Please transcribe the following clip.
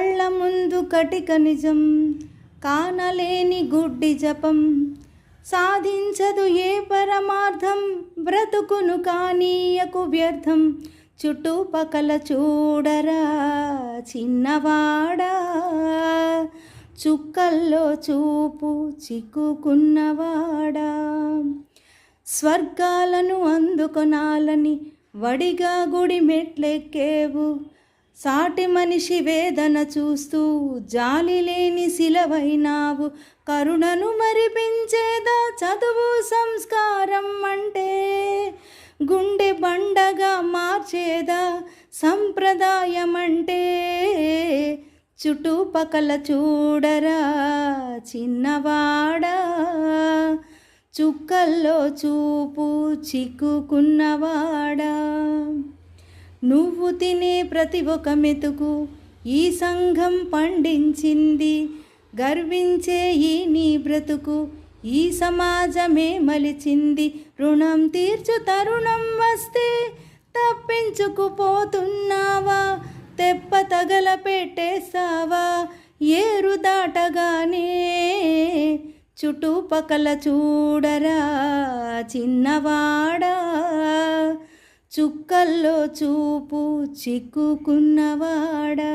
కళ్ళ ముందు కటిక నిజం, కానలేని గుడ్డి జపం, సాధించదు ఏ పరమార్థం, బ్రతుకును కానీయకు వ్యర్థం. చుట్టుపక్కల చూడరా చిన్నవాడా, చుక్కల్లో చూపు చిక్కుకున్నవాడా. స్వర్గాలను అందుకొనాలని వడిగా గుడి మెట్లెక్కేవు, సాటి మనిషి వేదన చూస్తూ జాలి లేని శిలవైనావు. కరుణను మరిపించేదా చదువు సంస్కారం అంటే, గుండె బండగా మార్చేదా సంప్రదాయం అంటే. చుట్టుపక్కల చూడరా చిన్నవాడా, చుక్కల్లో చూపు చిక్కుకున్నవాడా. నువ్వు తినే ప్రతి ఒక్క మెతుకు ఈ సంఘం పండించింది, గర్వించే ఈ నీ బ్రతుకు ఈ సమాజమే మలిచింది. రుణం తీర్చు తరుణం వస్తే తప్పించుకుపోతున్నావా, తెప్ప తగల పెట్టేస్తావా ఏరు దాటగానే. చుట్టుపక్కల చూడరా చిన్నవాడా, చుక్కల్లో చూపు చిక్కుకున్నవాడా.